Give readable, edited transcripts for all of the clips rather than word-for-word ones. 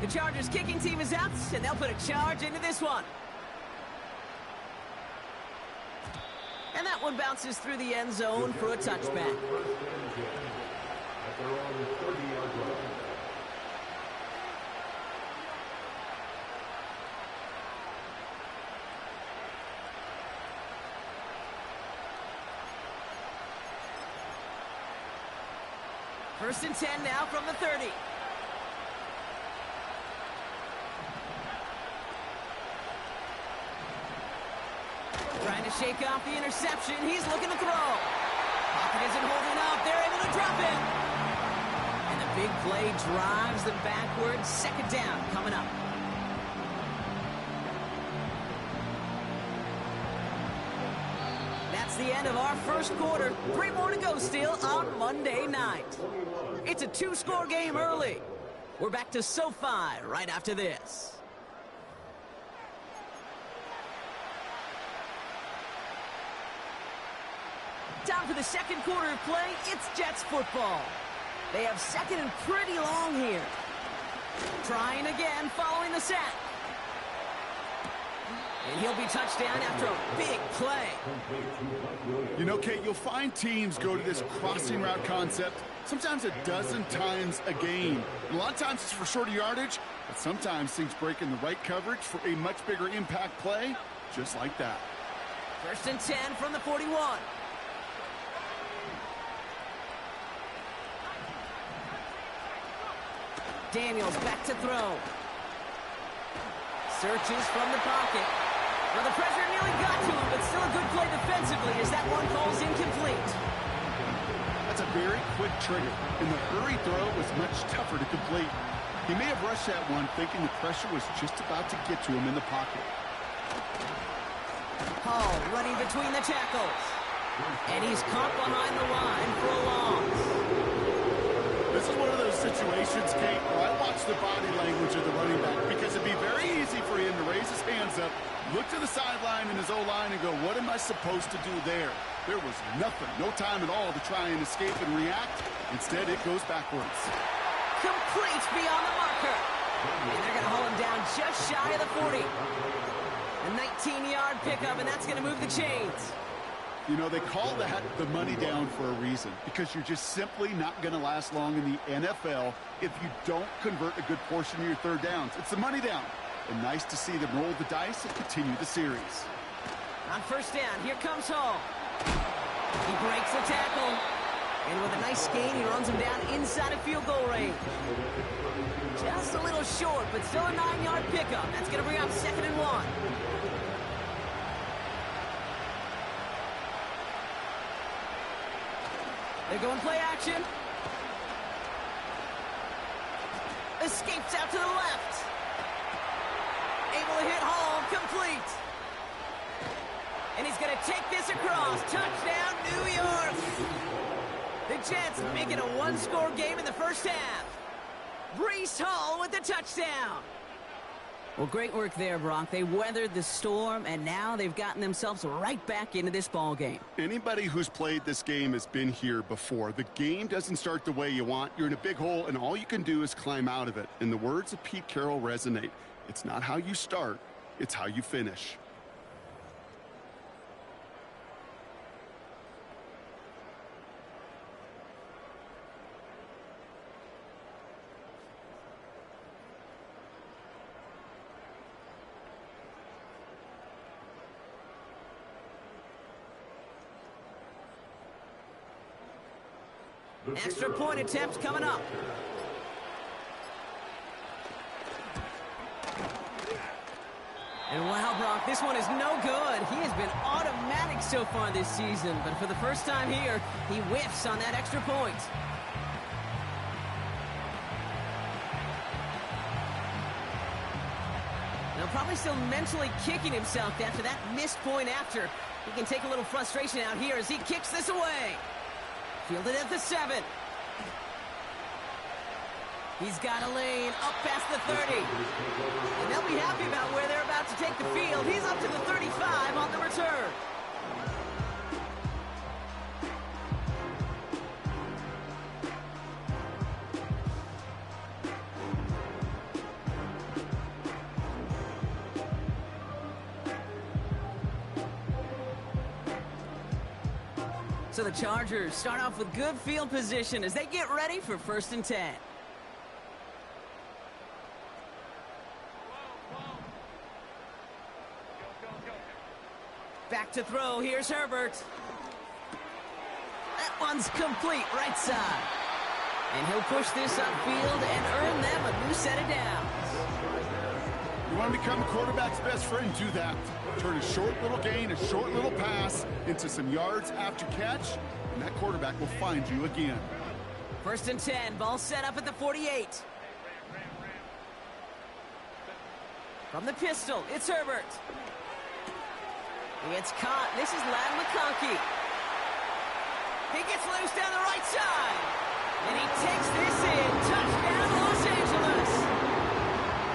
The Chargers kicking team is out, and they'll put a charge into this one. And that one bounces through the end zone for a touchback. First and 10 now from the 30. Trying to shake off the interception. He's looking to throw. Pocket isn't holding up. They're able to drop it. And the big play drives them backwards. Second down coming up. That's the end of our first quarter. 3 more to go still on Monday night. It's a 2-score game early. We're back to SoFi right after this. Time for the second quarter of play. It's Jets football. They have second and pretty long here. Trying again following the sack. And he'll be touchdown after a big play. You know, Kate, you'll find teams go to this crossing route concept sometimes a dozen times a game. And a lot of times it's for shorter yardage, but sometimes things break in the right coverage for a much bigger impact play, just like that. First and 10 from the 41. Daniels back to throw. Searches from the pocket. Well, the pressure nearly got to him, but still a good play defensively as that one falls incomplete. That's a very quick trigger, and the hurry throw was much tougher to complete. He may have rushed that one thinking the pressure was just about to get to him in the pocket. Hall running between the tackles. And he's caught behind the line for a loss. This is one of those situations, Kate, where I watch the body language of the running back because it'd be very easy for him to raise his hands up, look to the sideline in his O-line and go, what am I supposed to do there? There was nothing, no time at all to try and escape and react. Instead, it goes backwards. Complete beyond the marker. And they're going to hold him down just shy of the 40. A 19-yard pickup, and that's going to move the chains. You know, they call that the money down for a reason, because you're just simply not going to last long in the NFL if you don't convert a good portion of your third downs. It's the money down. And nice to see them roll the dice and continue the series. On first down, here comes Hall. He breaks the tackle. And with a nice gain, he runs him down inside of field goal range. Just a little short, but still a 9-yard pickup. That's going to bring up 2nd and 1. They're going play action. Escapes out to the left. Able to hit Hall, complete. And he's going to take this across. Touchdown, New York. The Jets make it a 1-score game in the first half. Breece Hall with the touchdown. Well, great work there, Brock. They weathered the storm, and now they've gotten themselves right back into this ball game. Anybody who's played this game has been here before. The game doesn't start the way you want. You're in a big hole, and all you can do is climb out of it. And the words of Pete Carroll resonate. It's not how you start, it's how you finish. Extra point attempt coming up. And wow, Brock, this one is no good. He has been automatic so far this season, but for the first time here, he whiffs on that extra point. Now, probably still mentally kicking himself after that missed point after. He can take a little frustration out here as he kicks this away. Fielded at the 7. He's got a lane up past the 30. And they'll be happy about where they're about to take the field. He's up to the 35 on the return. So the Chargers start off with good field position as they get ready for 1st and 10. Back to throw. Here's Herbert. That one's complete, right side. And he'll push this upfield and earn them a new set of downs. You want to become a quarterback's best friend, do that. Turn a short little gain, a short little pass into some yards after catch, and that quarterback will find you again. 1st and 10, ball set up at the 48. From the pistol, it's Herbert. He gets caught. This is Madden McConkey. He gets loose down the right side. And he takes this in. Touchdown, Los Angeles.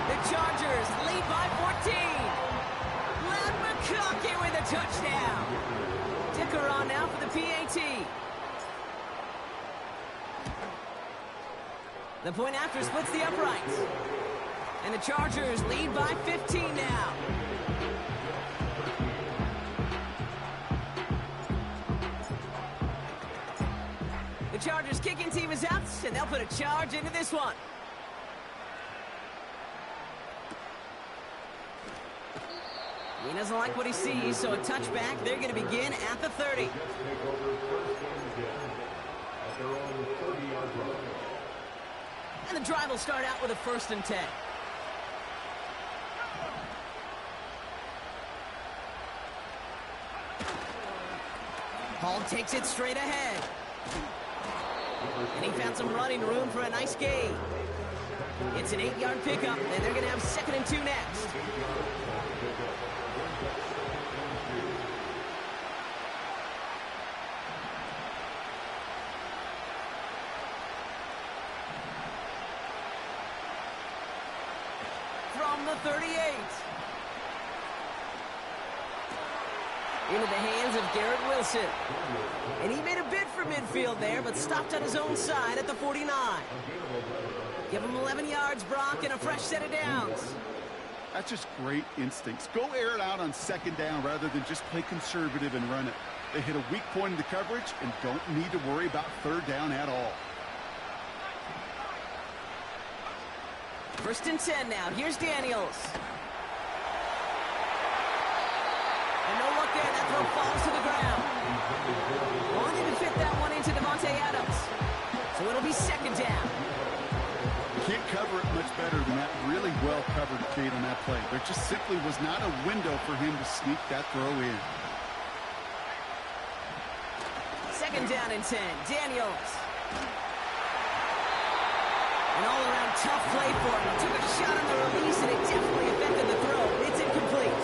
The Chargers lead by 14. Madden McConkey with a touchdown. Dicker on now for the PAT. The point after splits the uprights. And the Chargers lead by 15 now. The Chargers kicking team is out, and they'll put a charge into this one. He doesn't like what he sees, so a touchback. They're going to begin at the 30. And the drive will start out with a 1st and 10. Hall takes it straight ahead. And he found some running room for a nice gain. It's an 8-yard pickup, and they're going to have 2nd and 2 next. From the 38. Into the hands of Garrett Wilson. And he made a bid for midfield there, but stopped on his own side at the 49. Give him 11 yards, Brock, and a fresh set of downs. That's just great instincts. Go air it out on 2nd down rather than just play conservative and run it. They hit a weak point in the coverage and don't need to worry about 3rd down at all. 1st and 10 now. Here's Daniels. And no look there. That throw falls to the ground. Wanted to fit that one into Devontae Adams. So it'll be 2nd down. Can't cover it much better than that. Really well covered, Kate, on that play. There just simply was not a window for him to sneak that throw in. 2nd down and 10. Daniels. An all-around tough play for him. He took a shot on the release, and it definitely affected the throw. It's incomplete.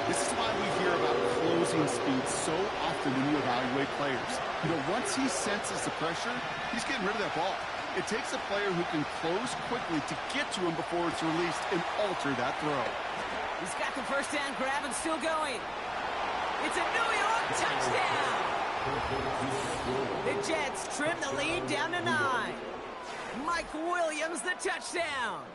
This is why we hear about closing speed so often when you evaluate players. You know, once he senses the pressure, he's getting rid of that ball. It takes a player who can close quickly to get to him before it's released and alter that throw. He's got the 1st down grab and still going. It's a New York touchdown. The Jets trim the lead down to 9. Mike Williams, the touchdown.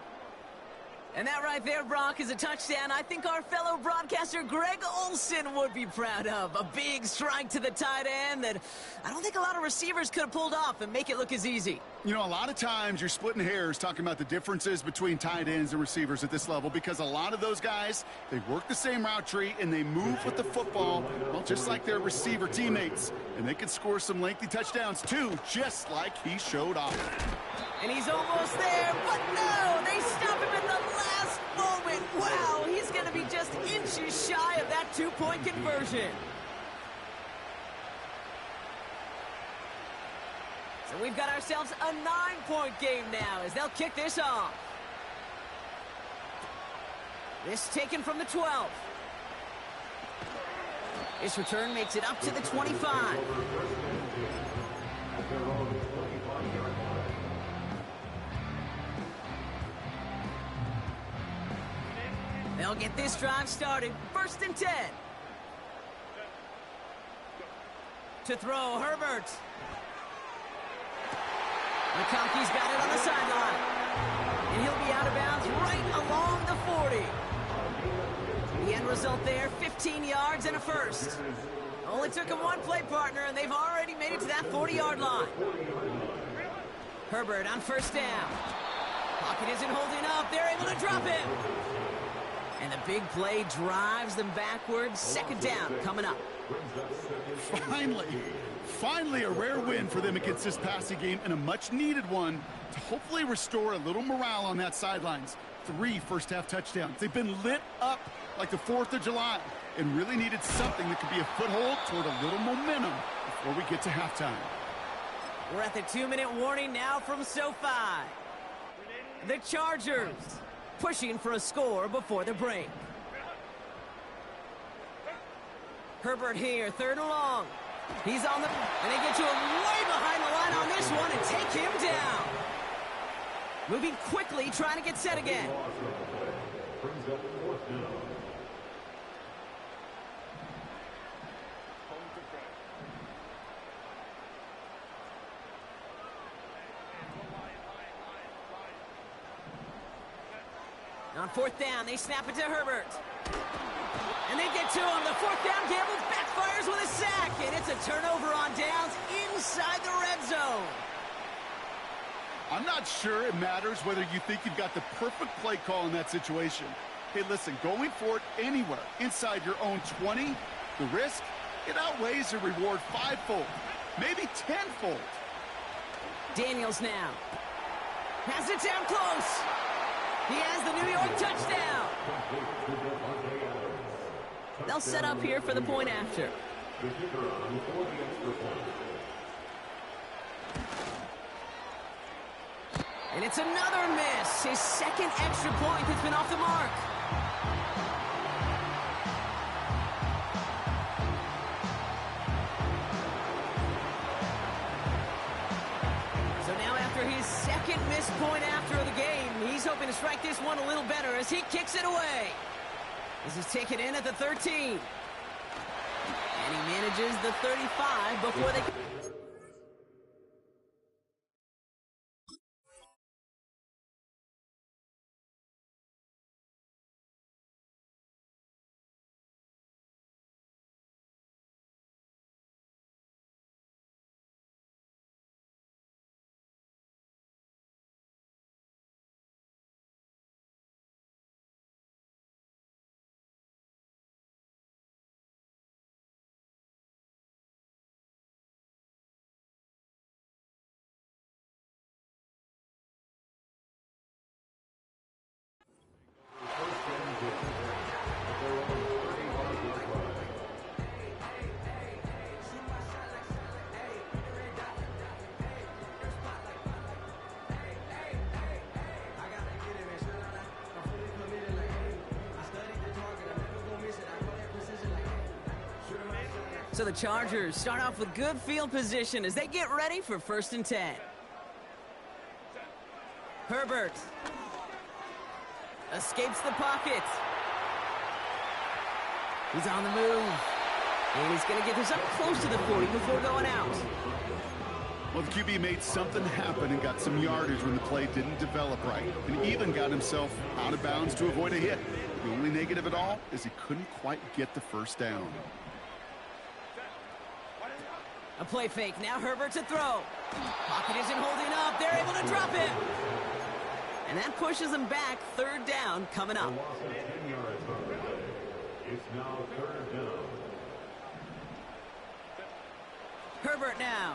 And that right there, Brock, is a touchdown I think our fellow broadcaster Greg Olsen would be proud of. A big strike to the tight end that I don't think a lot of receivers could have pulled off and make it look as easy. You know, a lot of times you're splitting hairs talking about the differences between tight ends and receivers at this level because a lot of those guys, they work the same route tree and they move with the football, well, just like their receiver teammates. And they can score some lengthy touchdowns, too, just like he showed off. And he's almost there, but no, they stop him in the last moment. Wow, he's going to be just inches shy of that 2-point conversion. So we've got ourselves a 9-point game now as they'll kick this off. This taken from the 12. This return makes it up to the 25. They'll get this drive started. 1st and 10. To throw, Herbert. McConkey's got it on the sideline. And he'll be out of bounds right along the 40. The end result there, 15 yards and a first. Only took him one play, partner, and they've already made it to that 40-yard line. Herbert on first down. Pocket isn't holding up. They're able to drop him. And the big play drives them backwards. Second down coming up. Finally a rare win for them against this passing game, and a much-needed one to hopefully restore a little morale on that sidelines. 3 first-half touchdowns. They've been lit up like the 4th of July and really needed something that could be a foothold toward a little momentum before we get to halftime. We're at the 2-minute warning now from SoFi. The Chargers pushing for a score before the break. Herbert here, 3rd and long. He's on the... and they get to him way behind the line on this one and take him down. Moving quickly, trying to get set again. On 4th down, they snap it to Herbert. And they get to him. The 4th down gamble backfires with a sack. And it's a turnover on downs inside the red zone. I'm not sure it matters whether you think you've got the perfect play call in that situation. Hey, listen, going for it anywhere inside your own 20, the risk, it outweighs the reward 5-fold, maybe 10-fold. Daniels now. Has it down close. He has the New York touchdown. They'll set up here for the point after. And it's another miss. His 2nd extra point has been off the mark. So now after his 2nd missed point after the game, he's hoping to strike this one a little better as he kicks it away. This is taken in at the 13. And he manages the 35 before they... So the Chargers start off with good field position as they get ready for 1st and 10. Herbert escapes the pocket. He's on the move. And he's going to get this up close to the 40 before going out. Well, the QB made something happen and got some yardage when the play didn't develop right, and even got himself out of bounds to avoid a hit. The only negative at all is he couldn't quite get the 1st down. A play fake. Now Herbert to throw. Pocket isn't holding up. They're able to drop him. And that pushes them back. 3rd down coming up. It's now 3rd down. Herbert now.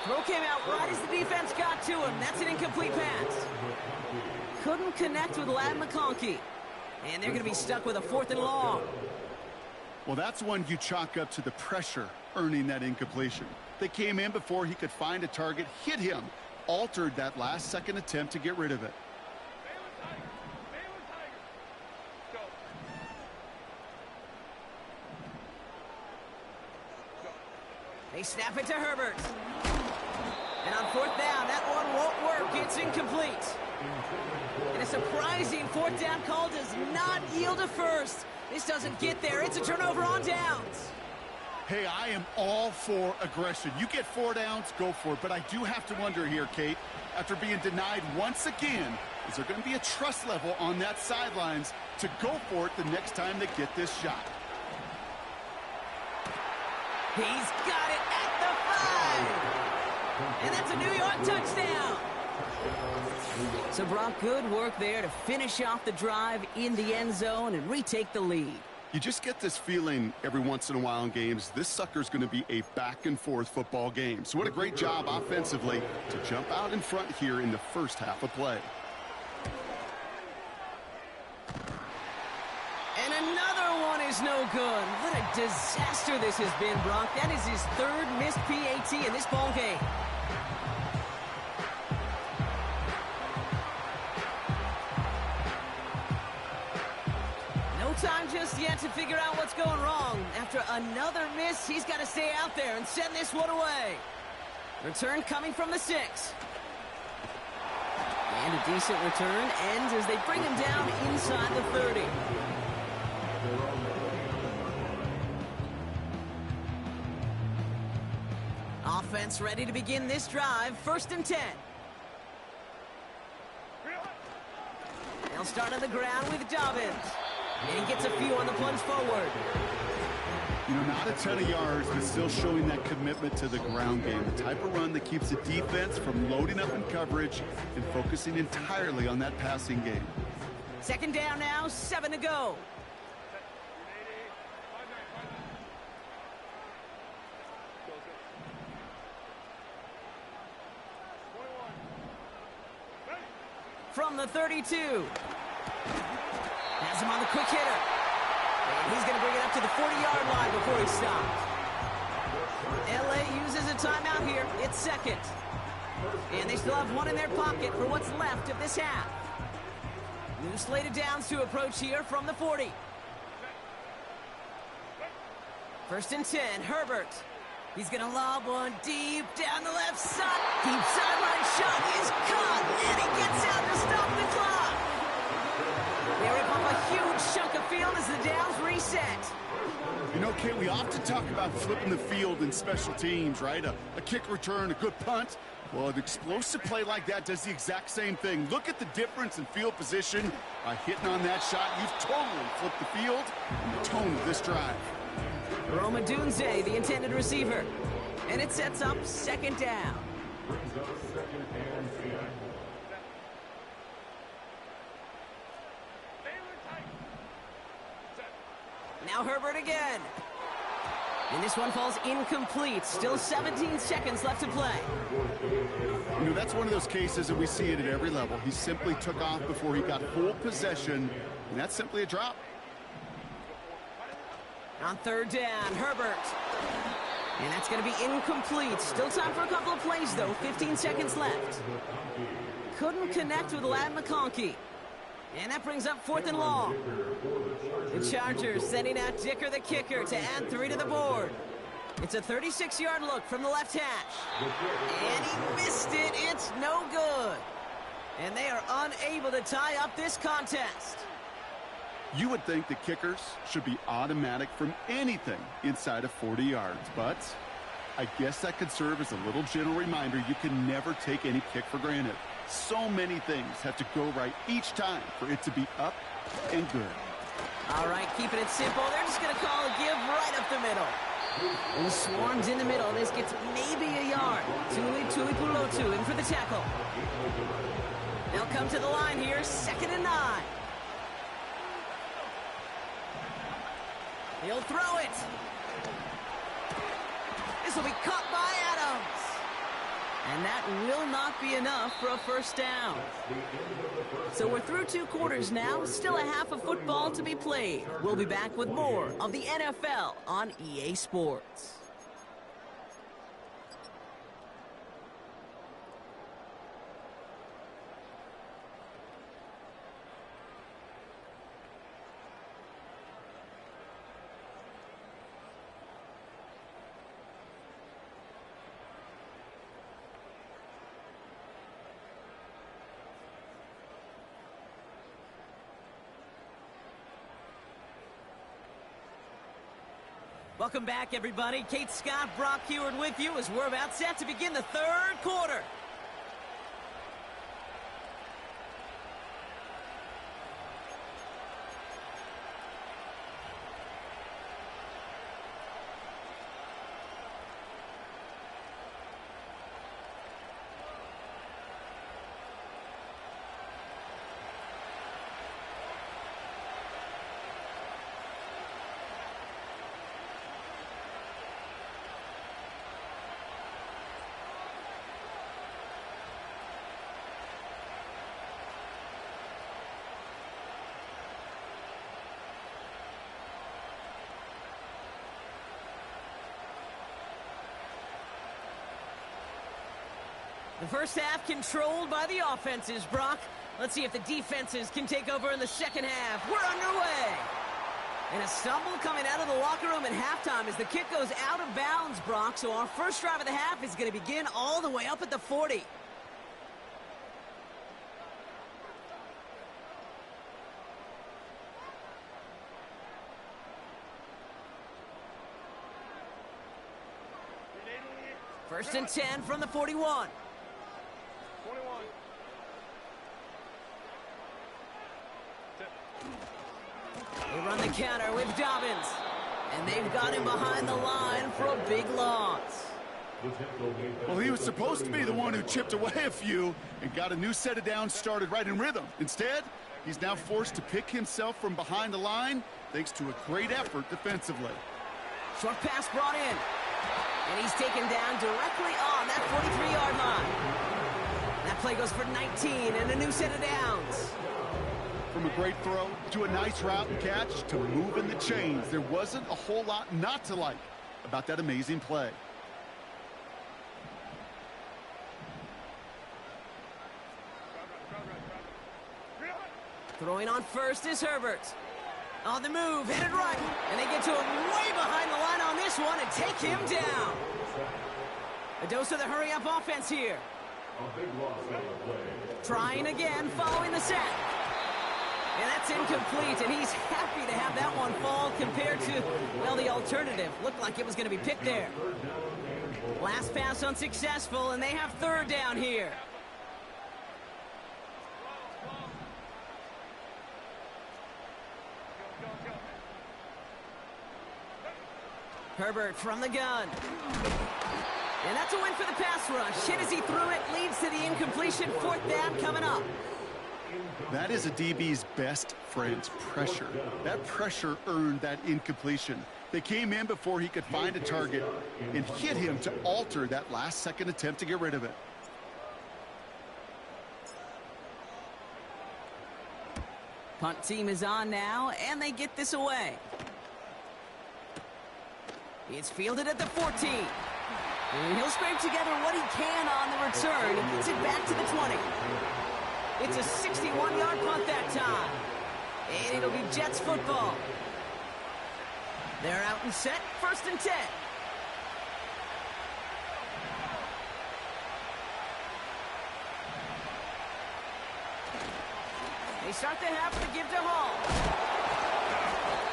Throw came out right as the defense got to him. That's an incomplete pass. Couldn't connect with Ladd McConkey. And they're going to be stuck with a 4th and long. Well, that's one you chalk up to the pressure earning that incompletion. They came in before he could find a target, hit him, altered that last-second attempt to get rid of it. They snap it to Herbert. And on 4th down, that one won't work. It's incomplete. And a surprising 4th down call does not yield a 1st. This doesn't get there. It's a turnover on downs. Hey, I am all for aggression. You get 4 downs, go for it. But I do have to wonder here, Kate, after being denied once again, is there going to be a trust level on that sidelines to go for it the next time they get this shot? He's got it at the 5. And that's a New York touchdown. So, Brock, good work there to finish off the drive in the end zone and retake the lead. You just get this feeling every once in a while in games, this sucker's going to be a back-and-forth football game. So what a great job offensively to jump out in front here in the first half of play. And another one is no good. What a disaster this has been, Brock. That is his 3rd missed PAT in this ball game. Time just yet to figure out what's going wrong. After another miss, he's got to stay out there and send this one away. Return coming from the 6. And a decent return ends as they bring him down inside the 30. Offense ready to begin this drive. 1st and 10. They'll start on the ground with Dobbins. And he gets a few on the plunge forward. You know, not a ton of yards, but still showing that commitment to the ground game. The type of run that keeps the defense from loading up in coverage and focusing entirely on that passing game. 2nd down now, 7 to go. From the 32. Has him on the quick hitter. And he's going to bring it up to the 40-yard line before he stops. LA uses a timeout here. It's 2nd. And they still have one in their pocket for what's left of this half. New slated downs to approach here from the 40. 1st and 10, Herbert. He's going to lob one deep down the left side. Deep sideline shot is caught, and he gets out to stop the clock. They rip off a huge chunk of field as the downs reset. You know, Kate, we often talk about flipping the field in special teams, right? A kick return, a good punt. Well, an explosive play like that does the exact same thing. Look at the difference in field position. By hitting on that shot, you've totally flipped the field and the tone of this drive. Roma Dunze, the intended receiver. And it sets up 2nd down. Now Herbert again. And this one falls incomplete. Still 17 seconds left to play. You know, that's one of those cases that we see it at every level. He simply took off before he got full possession, and that's simply a drop. On 3rd down, Herbert. And that's going to be incomplete. Still time for a couple of plays, though. 15 seconds left. Couldn't connect with Ladd McConkey. And that brings up 4th and long. The Chargers sending out Dicker the kicker to add 3 to the board. It's a 36-yard look from the left hash. And he missed it. It's no good. And they are unable to tie up this contest. You would think the kickers should be automatic from anything inside of 40 yards, but I guess that could serve as a little gentle reminder you can never take any kick for granted. So many things have to go right each time for it to be up and good. All right, keeping it simple. They're just going to call a give right up the middle. And swarms in the middle. This gets maybe a yard. Tuli Pulotu in for the tackle. They'll come to the line here, 2nd and 9. He'll throw it. This will be caught by Adams. And that will not be enough for a 1st down. So we're through 2 quarters now. Still a half of football to be played. We'll be back with more of the NFL on EA Sports. Welcome back, everybody. Kate Scott, Brock Heward with you as we're about set to begin the 3rd quarter. The first half controlled by the offenses, Brock. Let's see if the defenses can take over in the second half. We're underway. And a stumble coming out of the locker room at halftime as the kick goes out of bounds, Brock. So our first drive of the half is going to begin all the way up at the 40. First and 10 from the 41. 21. They run the counter with Dobbins. And they've got him behind the line for a big loss. Well, he was supposed to be the one who chipped away a few and got a new set of downs started right in rhythm. Instead, he's now forced to pick himself from behind the line thanks to a great effort defensively. Short pass brought in. And he's taken down directly on that 43-yard line. That play goes for 19 and a new set of downs. From a great throw to a nice route and catch to moving the chains, there wasn't a whole lot not to like about that amazing play. Throwing on first is Herbert. On the move, headed right. And they get to him way behind the line on this one and take him down. A dose of the hurry-up offense here. Trying again following the sack. And that's incomplete, and he's happy to have that one fall compared to, well, the alternative. Looked like it was going to be picked there. Last pass unsuccessful, and they have third down here. Herbert from the gun. And that's a win for the pass rush. Hit as he threw it, leads to the incompletion. Fourth down coming up. That is a DB's best friend, pressure. That pressure earned that incompletion. They came in before he could find a target and hit him to alter that last-second attempt to get rid of it. Punt team is on now, and they get this away. It's fielded at the 14. And he'll scrape together what he can on the return. He gets it back to the 20. It's a 61-yard punt that time. And it'll be Jets football. They're out and set, first and 10. They start the half with a give to Hall.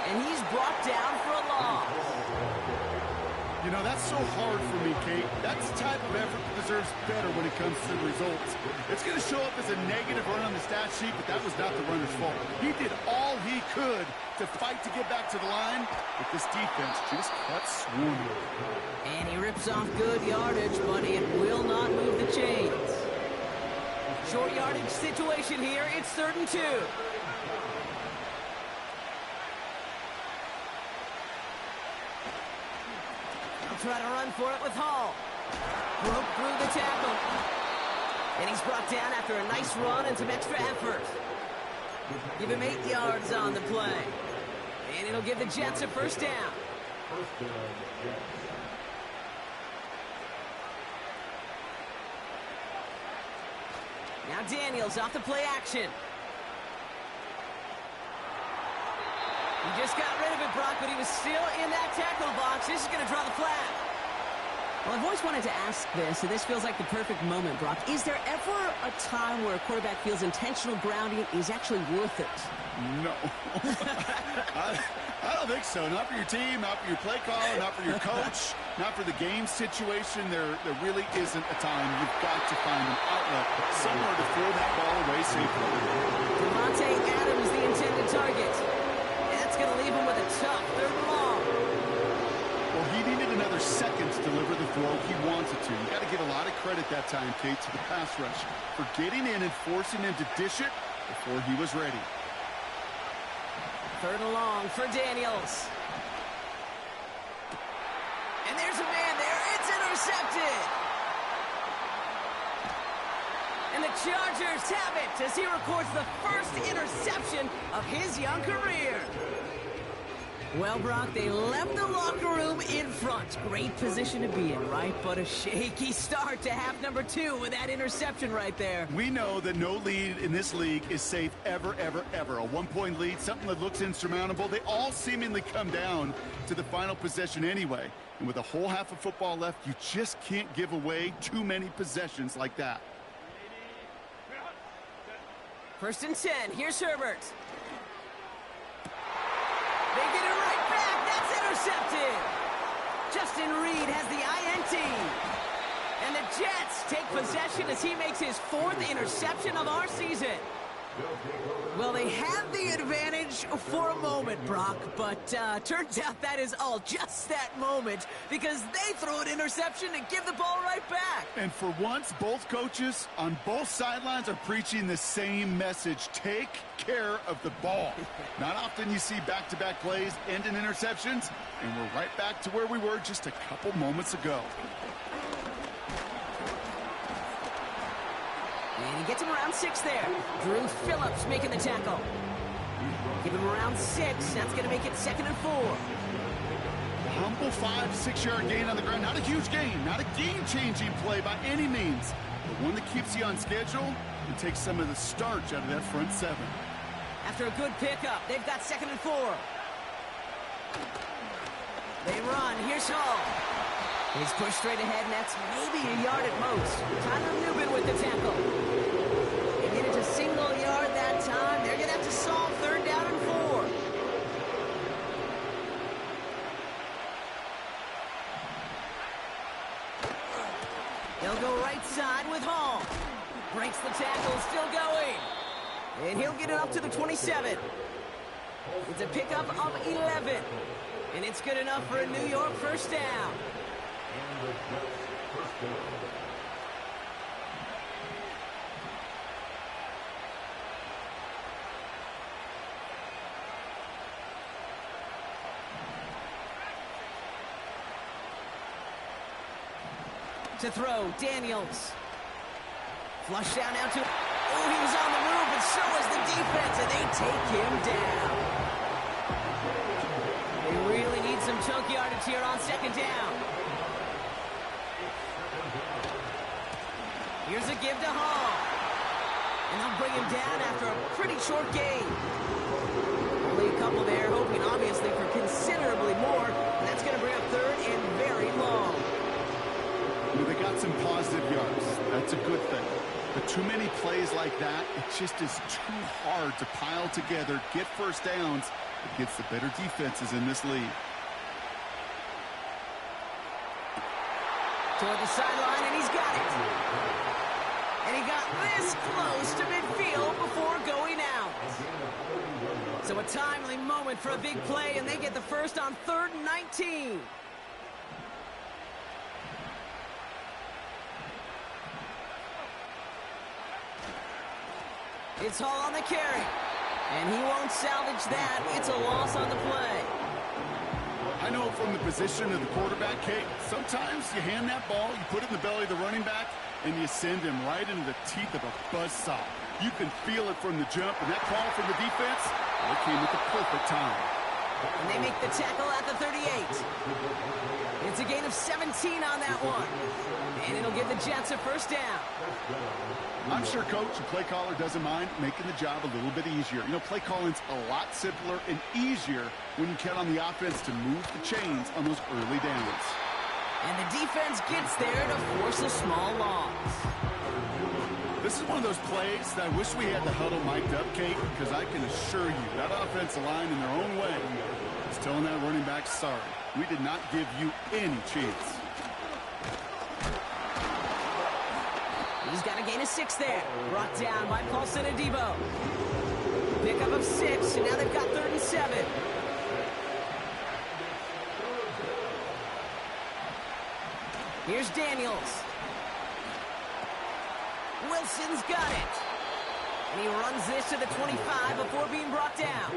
And he's brought down for a loss. You know, that's so hard for me, Kate. That's the type of effort that deserves better when it comes to the results. It's going to show up as a negative run on the stat sheet, but that was not the runner's fault. He did all he could to fight to get back to the line, but this defense just kept swarming. And he rips off good yardage, but it will not move the chains. Short yardage situation here. It's 3rd and 2. Try to run for it with Hall. Broke through the tackle. And he's brought down after a nice run and some extra effort. Give him 8 yards on the play. And it'll give the Jets a first down. Now Daniels off the play action. He just got rid of it, Brock, but he was still in that tackle box. This is going to draw the flag. Well, I've always wanted to ask this, and this feels like the perfect moment, Brock. Is there ever a time where a quarterback feels intentional grounding is actually worth it? No. I don't think so. Not for your team, not for your play caller, not for your coach, not for the game situation. There really isn't a time. You've got to find an outlet, somewhere to throw that ball away safely. Devontae Adams, the intended target. That's going to leave him with a tough 3rd and long. Well, he needed another second to deliver the throw he wanted to. You got to give a lot of credit that time, Kate, to the pass rush for getting in and forcing him to dish it before he was ready. 3rd and long for Daniels. And there's a man there. It's intercepted. And the Chargers have it as he records the first interception of his young career. Well, Brock, they left the locker room in front. Great position to be in, right? But a shaky start to half number 2 with that interception right there. We know that no lead in this league is safe ever, ever, ever. A one-point lead, something that looks insurmountable. They all seemingly come down to the final possession anyway. And with a whole half of football left, you just can't give away too many possessions like that. 1st and 10. Here's Herbert. They get it right back. That's intercepted. Justin Reed has the INT. And the Jets take possession as he makes his 4th interception of our season. Well, they have the advantage for a moment, Brock, but turns out that is all just that moment because they throw an interception and give the ball right back. And for once, both coaches on both sidelines are preaching the same message. Take care of the ball. Not often you see back-to-back plays end in interceptions, and we're right back to where we were just a couple moments ago. And he gets him around 6 there. Drew Phillips making the tackle. Give him around 6. That's going to make it 2nd and 4. A humble 5-6-yard gain on the ground. Not a huge gain. Not a game-changing play by any means. But one that keeps you on schedule and takes some of the starch out of that front 7. After a good pickup, they've got 2nd and 4. They run. Here's Hall. He's pushed straight ahead, and that's maybe a yard at most. Tyler Newman with the tackle. They get it to single yard that time. They're going to have to solve 3rd down and 4. They'll go right side with Hall. Breaks the tackle, still going. And he'll get it up to the 27. It's a pickup of 11. And it's good enough for a New York 1st down. To throw, Daniels. Flush down now to... Oh, he was on the move, but so was the defense, and they take him down. They really need some chunk yardage here on 2nd down. Here's a give to Hall. And they'll bring him down after a pretty short gain. Only a couple there, hoping obviously for considerably more. And that's going to bring up 3rd and very long. They got some positive yards. That's a good thing. But too many plays like that, it just is too hard to pile together, get 1st downs against the better defenses in this league. Toward the sideline, and he's got it. And he got this close to midfield before going out. So a timely moment for a big play, and they get the 1st on 3rd and 19. It's Hall on the carry. And he won't salvage that. It's a loss on the play. I know from the position of the quarterback, Kate, sometimes you hand that ball, you put it in the belly of the running back, and you send him right into the teeth of a buzzsaw. You can feel it from the jump, and that call from the defense, it came at the perfect time. And they make the tackle at the 38. It's a gain of 17 on that one. And it'll give the Jets a 1st down. I'm sure coach and play caller doesn't mind making the job a little bit easier. You know, play calling's a lot simpler and easier when you count on the offense to move the chains on those early downs. And the defense gets there to force a small loss. This is one of those plays that I wish we had the huddle mic'd up, Kate, because I can assure you that offensive line in their own way is telling that running back, sorry, we did not give you any chance. He's got a gain of 6 there. Brought down by Paulson Adebo. Pickup of 6, and now they've got 3rd and 7. Here's Daniels. Wilson's got it. And he runs this to the 25 before being brought down.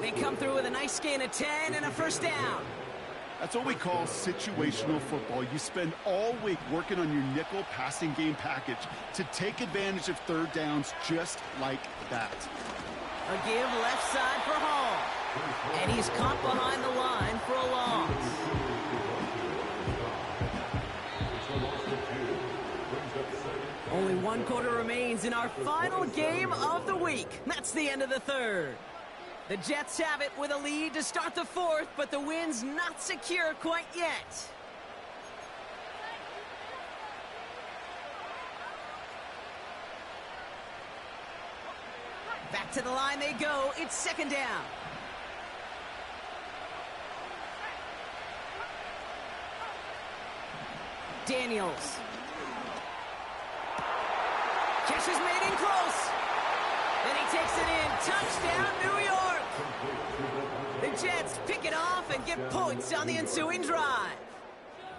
They come through with a nice gain of 10 and a 1st down. That's what we call situational football. You spend all week working on your nickel passing game package to take advantage of 3rd downs just like that. A give left side for Hall. And he's caught behind the line for a loss. Only 1 quarter remains in our final game of the week. That's the end of the third. The Jets have it with a lead to start the fourth, but the win's not secure quite yet. Back to the line they go. It's second down. Daniels. Catch is made in close. Then he takes it in. Touchdown, New York. The Jets pick it off and get points on the ensuing drive.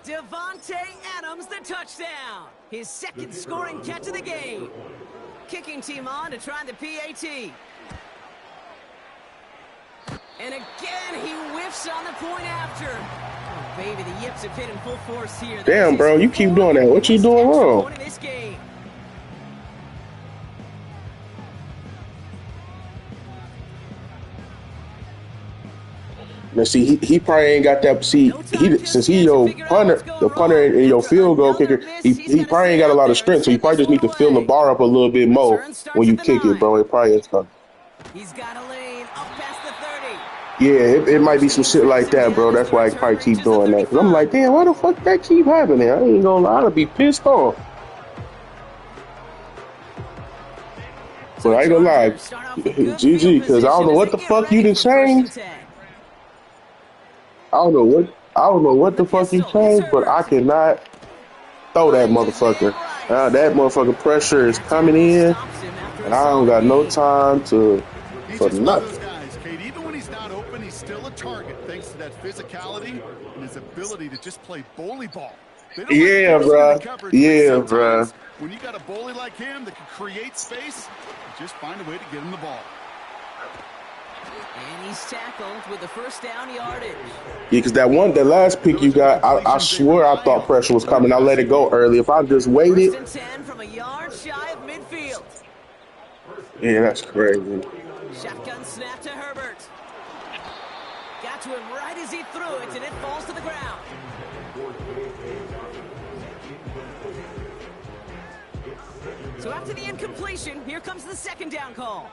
Devontae Adams, the touchdown. His second scoring catch of the game. Kicking team on to try the PAT. And again, he whiffs on the point after. Oh, baby, the yips have hit in full force here. Damn, bro, you keep doing that. What you doing wrong? Now, see, he probably ain't got that. See, since he your punter, the punter and your field goal kicker, he probably ain't got a lot of strength. So you probably just need to fill the bar up a little bit more when you kick it, bro. It probably is tough. He's got a lane up past the 30. Yeah, it might be some shit like that, bro. That's why I probably keep doing that. Cause I'm like, damn, why the fuck that keep happening? I ain't gonna lie, I'd be pissed off. But I ain't gonna lie, GG, because I don't know what the fuck you done changed. I don't know what the fuck you changed, but I cannot throw that motherfucker. That motherfucker pressure is coming in, and I don't got no time for nothing. Even when he's not open, he's still a target thanks to that physicality and his ability to just play bully ball. Yeah, bro. Yeah, bro. When you got a bully like him that can create space, just find a way to get him the ball. And he's tackled with the first down yardage. Yeah, because that last pick you got, I swear I thought pressure was coming. I let it go early. If I just waited. First and 10 from a yard shy of midfield. Yeah, that's crazy. Shotgun snap to Herbert. Got to him right as he threw it, and it falls to the ground. So after the incompletion, here comes the second down call.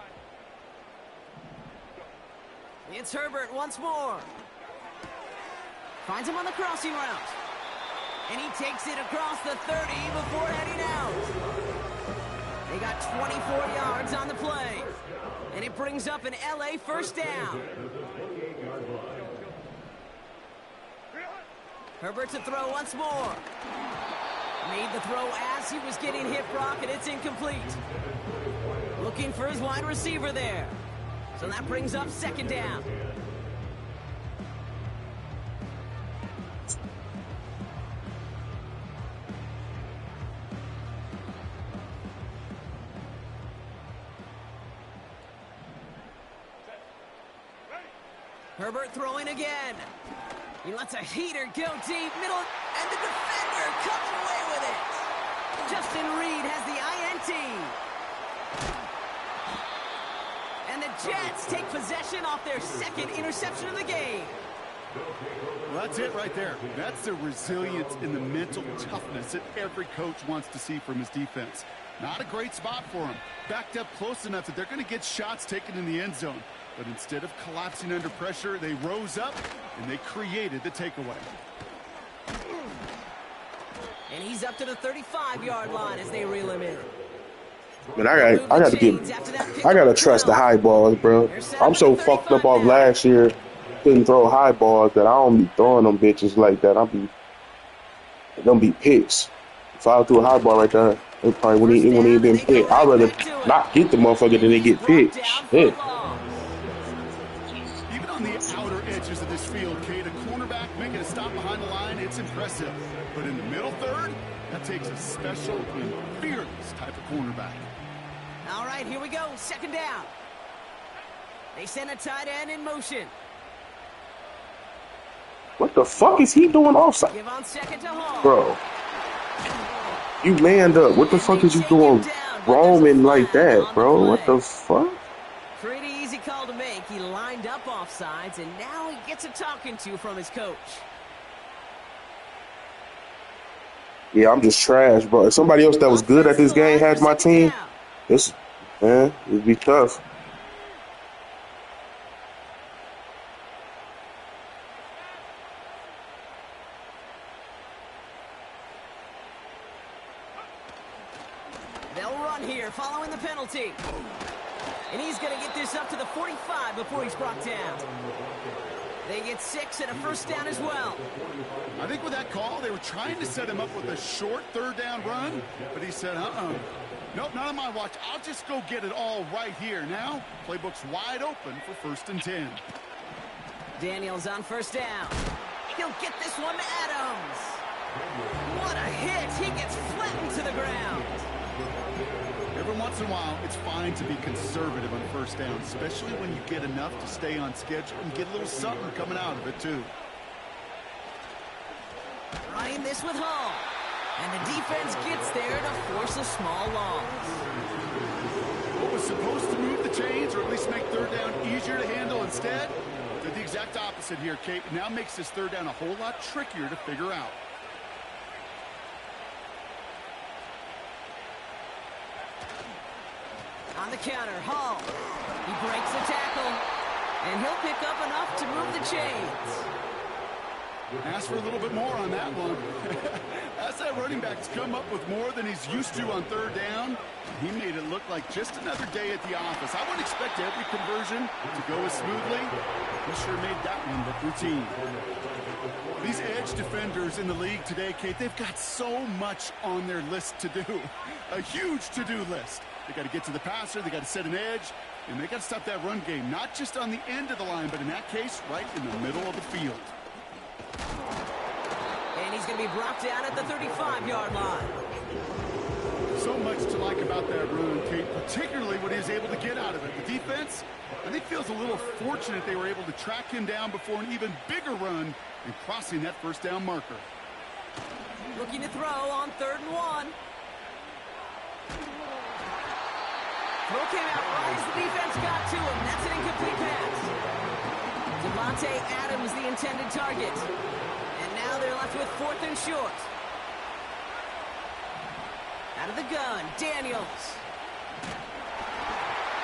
It's Herbert once more. Finds him on the crossing route. And he takes it across the 30 before heading out. They got 24 yards on the play. And it brings up an LA first down. Herbert to throw once more. Made the throw as he was getting hit, Brock, and it's incomplete. Looking for his wide receiver there. So that brings up second down. Herbert throwing again. He lets a heater go deep, middle, and the defender comes away with it. Justin Reed has the INT. And the Jets take possession off their second interception of the game. Well, that's it right there. That's the resilience and the mental toughness that every coach wants to see from his defense. Not a great spot for him. Backed up close enough that they're going to get shots taken in the end zone. But instead of collapsing under pressure, they rose up and they created the takeaway. And he's up to the 35-yard line as they reel him in. Man, I gotta trust the high balls, bro. I'm so fucked up off last year, couldn't throw high balls that I don't be throwing them bitches like that. Them be picks. If I threw a high ball right there, it probably wouldn't even been picked. I'd rather not get the motherfucker than they get picked. Shit. Even on the outer edges of this field, Kate, a cornerback making a stop behind the line, it's impressive. But in the middle third, that takes a special and fearless type of cornerback. All right, here we go. Second down. They send a tight end in motion. What the fuck is he doing offside? Give on second to Hall. Bro, you manned up. What the fuck is you doing roaming like that, bro? What the fuck? Pretty easy call to make. He lined lined up offsides, and now he gets a talking to from his coach. Yeah, I'm just trash, bro. If somebody else that was good at this game had my team, it'd be tough. They'll run here following the penalty. And he's going to get this up to the 45 before he's brought down. They get 6 and a first down as well. I think with that call, they were trying to set him up with a short third down run, but he said, nope, not on my watch. I'll just go get it all right here. Now, playbook's wide open for 1st and 10. Daniels on first down. He'll get this one to Adams. What a hit. He gets flattened to the ground. Every once in a while, it's fine to be conservative on 1st down, especially when you get enough to stay on schedule and get a little something coming out of it, too. Running this with Hall. And the defense gets there to force a small loss. What was supposed to move the chains, or at least make 3rd down easier to handle instead, did the exact opposite here, Kate. Now makes this 3rd down a whole lot trickier to figure out. On the counter, Hall. He breaks the tackle, and he'll pick up enough to move the chains. Ask for a little bit more on that one. As that running back's come up with more than he's used to on 3rd down, he made it look like just another day at the office. I wouldn't expect every conversion to go as smoothly. He sure made that one look routine. These edge defenders in the league today, Kate, they've got so much on their list to do. A huge to-do list. They got to get to the passer, they got to set an edge, and they got to stop that run game, not just on the end of the line, but in that case, right in the middle of the field. And he's going to be brought down at the 35-yard line. So much to like about that run, Kate, particularly what he was able to get out of it. The defense, I think, feels a little fortunate they were able to track him down before an even bigger run and crossing that 1st down marker. Looking to throw on 3rd and 1. Throw came out right as the defense got to him. That's an incomplete pass. Devontae Adams, the intended target. And now they're left with 4th and short. Out of the gun, Daniels.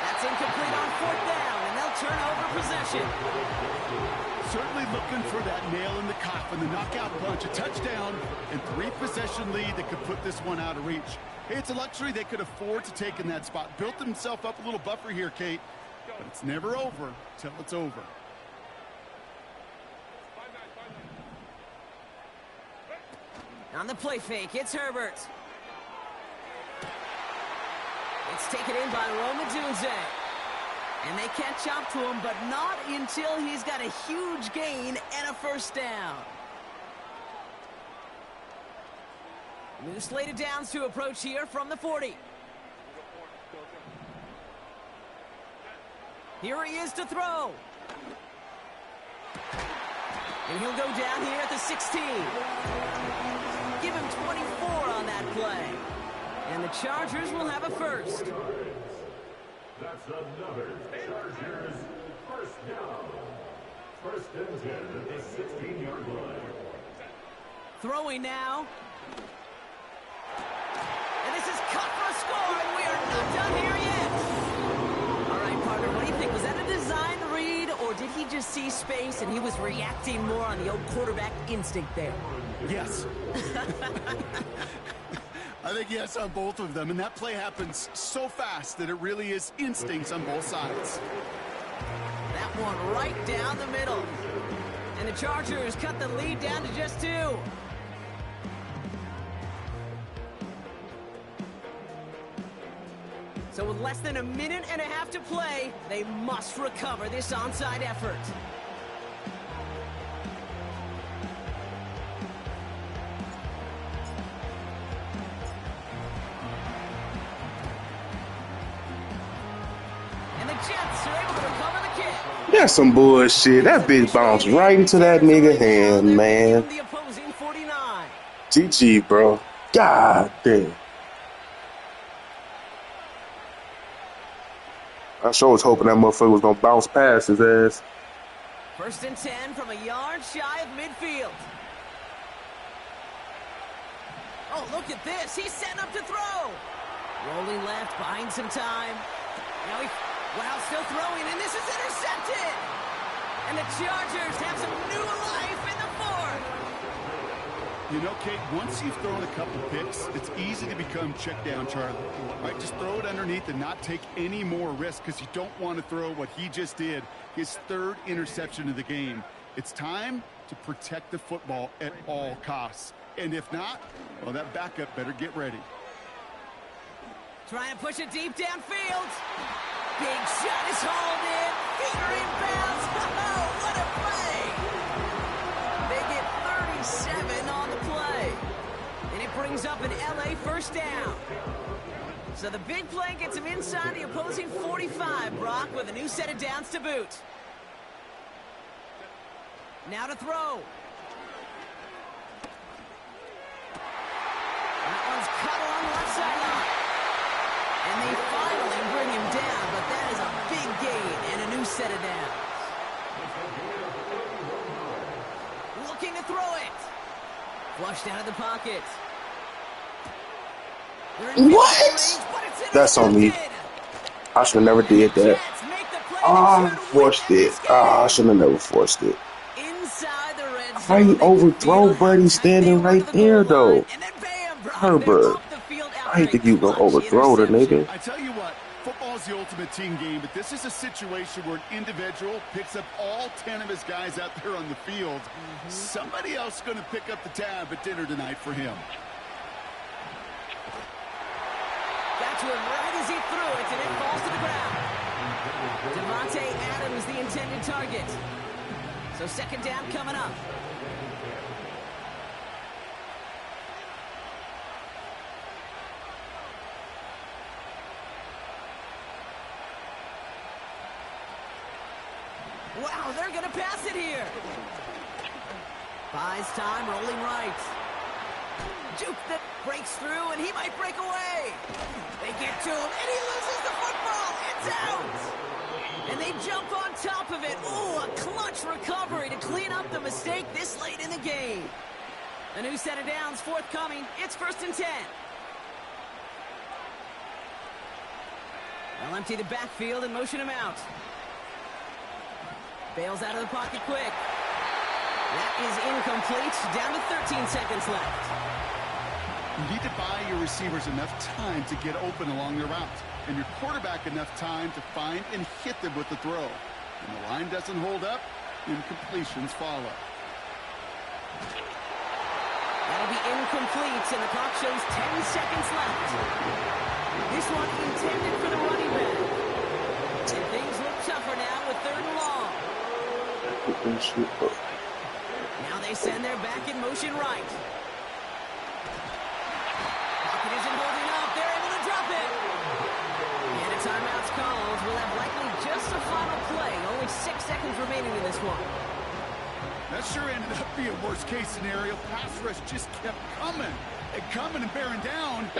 That's incomplete on 4th down, and they'll turn over possession. Certainly looking for that nail in the coffin, the knockout punch, a touchdown, and 3-possession lead that could put this one out of reach. Hey, it's a luxury they could afford to take in that spot. Built himself up a little buffer here, Kate, but it's never over till it's over. On the play fake, it's Herbert. It's taken in by Roma Dunze. And they catch up to him, but not until he's got a huge gain and a 1st down. New slated downs to approach here from the 40. Here he is to throw. And he'll go down here at the 16. Give him 24 on that play. And the Chargers will have a 1st. That's another Chargers 1st down. 1st and 10 at the 16-yard line. Throwing now. And this is cut for a score, and we are not done here yet. All right, partner, what do you think? Was that a design read, or did he just see space and he was reacting more on the old quarterback instinct there? Yes. I think yes on both of them, and that play happens so fast that it really is instincts on both sides. That one right down the middle. And the Chargers cut the lead down to just 2. So with less than a minute and a half to play, they must recover this onside effort. And the Jets are able to recover the kick. That's some bullshit. That bitch bounced right into that nigga hand, man. The opposing 49. GG, bro. God damn. I sure was hoping that motherfucker was gonna bounce past his ass. 1st and 10 from a yard shy of midfield. Oh, look at this. He's setting up to throw. Rolling left, buying some time. Now wow, still throwing, and this is intercepted. And the Chargers have some new life in the 4th. You know, Kate, once you've thrown a couple picks, it's easy to become check down Charlie. Right? Just throw it underneath and not take any more risk because you don't want to throw what he just did, his 3rd interception of the game. It's time to protect the football at all costs. And if not, well, that backup better get ready. Trying to push it deep downfield. Big shot is hauled in. Feet are inbounds. Oh, what a play. They get 37 on the play. And it brings up an LA 1st down. So the big play gets him inside the opposing 45, Brock, with a new set of downs to boot. Now to throw. That one's cut along the left sideline. And they finally bring him down, but that is a big gain and a new set of downs. Looking to throw it. Flushed out of the pocket. What? That's on me. I should have never did that. I forced it. I should have never forced it. How you overthrow Buddy standing right there, though? Herbert. I hate think you gonna overthrow the nigga. I tell you what, football's the ultimate team game, but this is a situation where an individual picks up all 10 of his guys out there on the field. Somebody else is going to pick up the tab at dinner tonight for him. Got to him right as he threw it, and it falls to the ground. Devontae Adams, the intended target. So 2nd down coming up. Wow, they're going to pass it here. Buys time, rolling right. Juke that breaks through, and he might break away. They get to him, and he loses the football. It's out. And they jump on top of it. Ooh, a clutch recovery to clean up the mistake this late in the game. A new set of downs forthcoming. It's 1st and 10. They'll empty the backfield and motion him out. Bails out of the pocket quick. That is incomplete. Down to 13 seconds left. You need to buy your receivers enough time to get open along their route, and your quarterback enough time to find and hit them with the throw. When the line doesn't hold up, incompletions follow. That'll be incomplete, and the clock shows 10 seconds left. This one intended for the running back. And things look tougher now with 3rd and long. Now they send their back in motion right. Pocket isn't holding up. They're able to drop it. And a timeout's called. We'll have likely just a final play. Only 6 seconds remaining in this one. That sure ended up being a worst-case scenario. Pass rush just kept coming and coming and bearing down.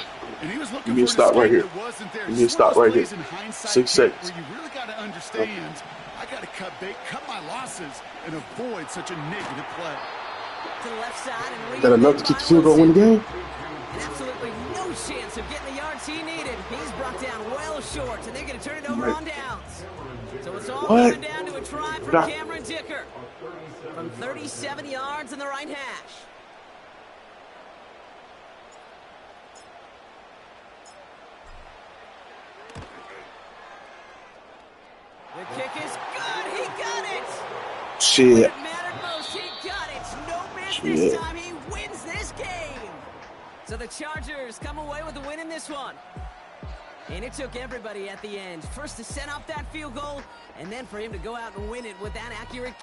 And he was looking for an escape that wasn't there. You need to stop right here. 6 seconds. Where you really got to understand, I got to cut my losses and avoid such a negative play. To the left side and is that enough to keep the field goal win the game? And absolutely no chance of getting the yards he needed. He's brought down well short, and they're going to turn it over on downs. So it's all coming down to a try from Cameron Dicker from 37 yards in the right hash. The kick is good. He got it. Shit. It mattered most. He got it. No miss this time. He wins this game. So the Chargers come away with a win in this one. And it took everybody at the end. First to set up that field goal, and then for him to go out and win it with that accurate